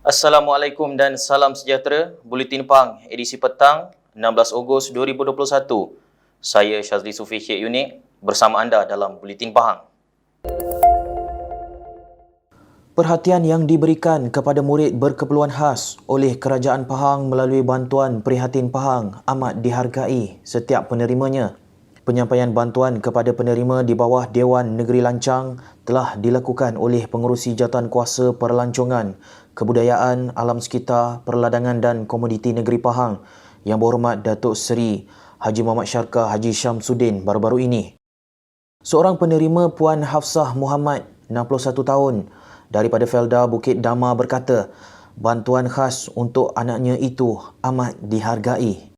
Assalamualaikum dan salam sejahtera. Buletin Pahang, edisi petang 16 Ogos 2021. Saya Syazli Sufi Syed Unik bersama anda dalam Buletin Pahang. Perhatian yang diberikan kepada murid berkeperluan khas oleh Kerajaan Pahang melalui bantuan Prihatin Pahang amat dihargai setiap penerimanya. Penyampaian bantuan kepada penerima di bawah Dewan Negeri Lancang telah dilakukan oleh Pengerusi Jawatankuasa Perlancongan, Kebudayaan, Alam Sekitar, Perladangan dan Komoditi Negeri Pahang Yang Berhormat Datuk Seri Haji Muhammad Syarkar Haji Syamsuddin baru-baru ini. Seorang penerima Puan Hafsah Muhammad, 61 tahun, daripada Felda Bukit Dama berkata, bantuan khas untuk anaknya itu amat dihargai.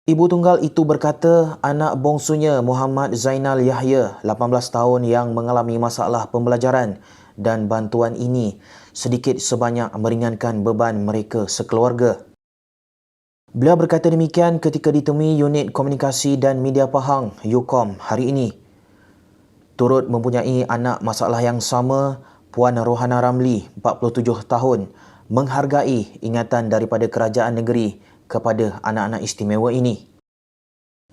Ibu tunggal itu berkata anak bongsunya Muhammad Zainal Yahya, 18 tahun yang mengalami masalah pembelajaran dan bantuan ini sedikit sebanyak meringankan beban mereka sekeluarga. Beliau berkata demikian ketika ditemui Unit Komunikasi dan Media Pahang, UKOM, hari ini. Turut mempunyai anak masalah yang sama, Puan Rohana Ramli, 47 tahun, menghargai ingatan daripada kerajaan negeri kepada anak-anak istimewa ini.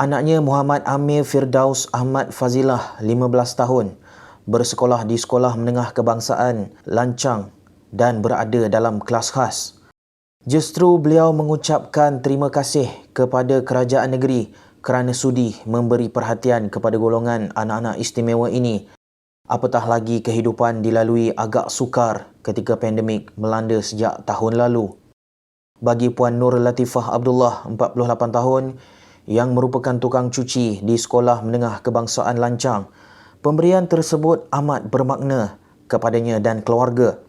Anaknya Muhammad Amir Firdaus Ahmad Fazilah, 15 tahun, bersekolah di Sekolah Menengah Kebangsaan Lancang dan berada dalam kelas khas. Justru beliau mengucapkan terima kasih kepada kerajaan negeri kerana sudi memberi perhatian kepada golongan anak-anak istimewa ini. Apatah lagi kehidupan dilalui agak sukar ketika pandemik melanda sejak tahun lalu. Bagi Puan Nur Latifah Abdullah, 48 tahun, yang merupakan tukang cuci di Sekolah Menengah Kebangsaan Lancang, pemberian tersebut amat bermakna kepadanya dan keluarga.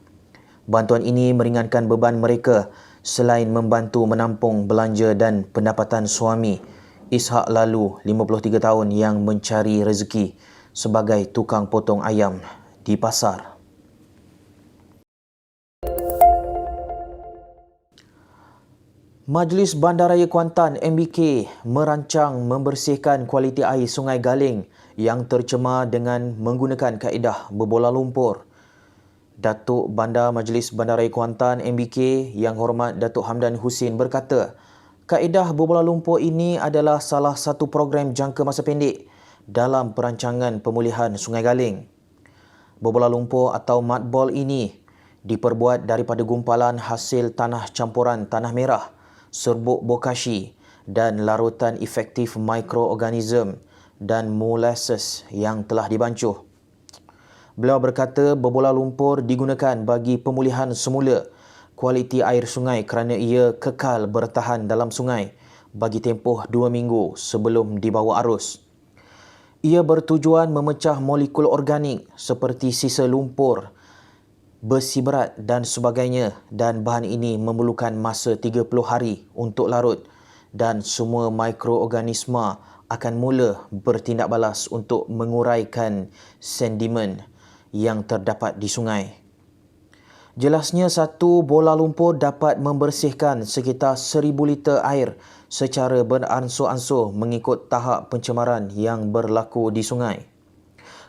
Bantuan ini meringankan beban mereka selain membantu menampung belanja dan pendapatan suami, Ishak Lalu, 53 tahun, yang mencari rezeki sebagai tukang potong ayam di pasar. Majlis Bandaraya Kuantan MBK merancang membersihkan kualiti air Sungai Galing yang tercemar dengan menggunakan kaedah berbola lumpur. Datuk Bandar Majlis Bandaraya Kuantan MBK Yang Hormat Datuk Hamdan Husin berkata, kaedah berbola lumpur ini adalah salah satu program jangka masa pendek dalam perancangan pemulihan Sungai Galing. Berbola lumpur atau mudball ini diperbuat daripada gumpalan hasil tanah campuran tanah merah, serbuk bokashi dan larutan efektif mikroorganism dan molasses yang telah dibancuh. Beliau berkata berbola lumpur digunakan bagi pemulihan semula kualiti air sungai kerana ia kekal bertahan dalam sungai bagi tempoh 2 minggu sebelum dibawa arus. Ia bertujuan memecah molekul organik seperti sisa lumpur, besi berat dan sebagainya, dan bahan ini memerlukan masa 30 hari untuk larut dan semua mikroorganisma akan mula bertindak balas untuk menguraikan sedimen yang terdapat di sungai. Jelasnya, satu bola lumpur dapat membersihkan sekitar 1000 liter air secara beransur-ansur mengikut tahap pencemaran yang berlaku di sungai.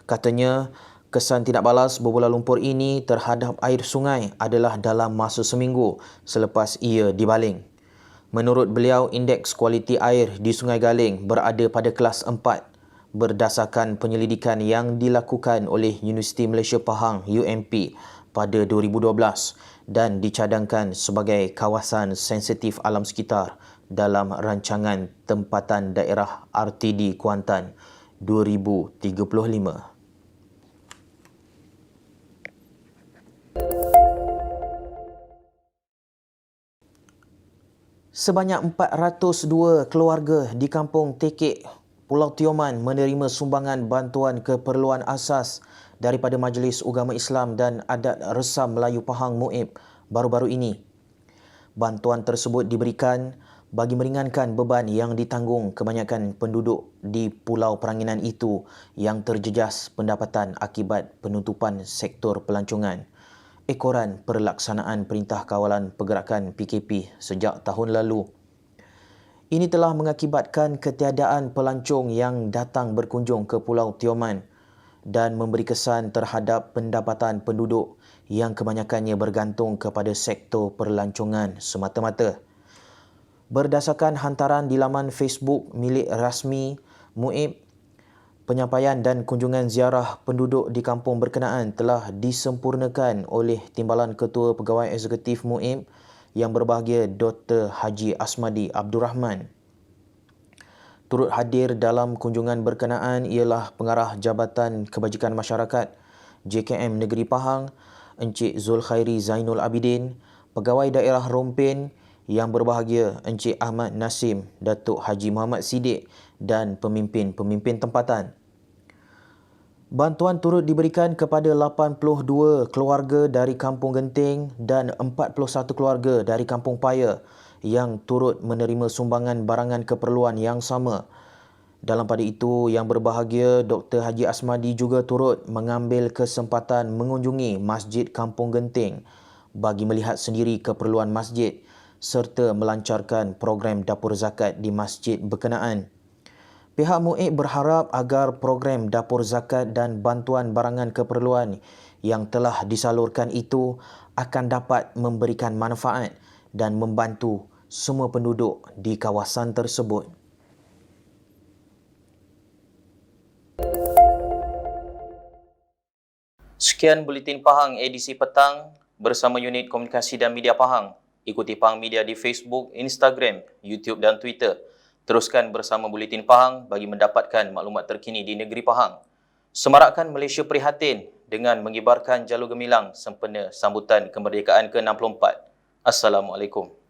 Katanya, kesan tindak balas berbola lumpur ini terhadap air sungai adalah dalam masa seminggu selepas ia dibaling. Menurut beliau, indeks kualiti air di Sungai Galing berada pada kelas 4 berdasarkan penyelidikan yang dilakukan oleh Universiti Malaysia Pahang UMP pada 2012 dan dicadangkan sebagai kawasan sensitif alam sekitar dalam rancangan tempatan daerah RTD Kuantan 2035. Sebanyak 402 keluarga di Kampung Tekek, Pulau Tioman menerima sumbangan bantuan keperluan asas daripada Majlis Ugama Islam dan Adat Resam Melayu Pahang MUIP baru-baru ini. Bantuan tersebut diberikan bagi meringankan beban yang ditanggung kebanyakan penduduk di Pulau Peranginan itu yang terjejas pendapatan akibat penutupan sektor pelancongan. Ekoran Pelaksanaan Perintah Kawalan Pergerakan PKP sejak tahun lalu. Ini telah mengakibatkan ketiadaan pelancong yang datang berkunjung ke Pulau Tioman dan memberi kesan terhadap pendapatan penduduk yang kebanyakannya bergantung kepada sektor perlancongan semata-mata. Berdasarkan hantaran di laman Facebook milik rasmi MUIB, penyampaian dan kunjungan ziarah penduduk di kampung berkenaan telah disempurnakan oleh Timbalan Ketua Pegawai Eksekutif MUIB yang berbahagia Dr. Haji Asmadi Abdul Rahman. Turut hadir dalam kunjungan berkenaan ialah Pengarah Jabatan Kebajikan Masyarakat JKM Negeri Pahang, Encik Zulkhairi Zainul Abidin, Pegawai Daerah Rompin yang berbahagia Encik Ahmad Nasim, Datuk Haji Muhammad Siddiq dan pemimpin-pemimpin tempatan. Bantuan turut diberikan kepada 82 keluarga dari Kampung Genting dan 41 keluarga dari Kampung Paya yang turut menerima sumbangan barangan keperluan yang sama. Dalam pada itu, yang berbahagia Dr. Haji Asmadi juga turut mengambil kesempatan mengunjungi Masjid Kampung Genting bagi melihat sendiri keperluan masjid serta melancarkan program dapur zakat di masjid berkenaan. Pihak MUIB berharap agar program dapur zakat dan bantuan barangan keperluan yang telah disalurkan itu akan dapat memberikan manfaat dan membantu semua penduduk di kawasan tersebut. Sekian Buletin Pahang edisi petang bersama Unit Komunikasi dan Media Pahang. Ikuti Pahang Media di Facebook, Instagram, YouTube dan Twitter. Teruskan bersama Buletin Pahang bagi mendapatkan maklumat terkini di negeri Pahang. Semarakkan Malaysia prihatin dengan mengibarkan jalur gemilang sempena sambutan kemerdekaan ke-64. Assalamualaikum.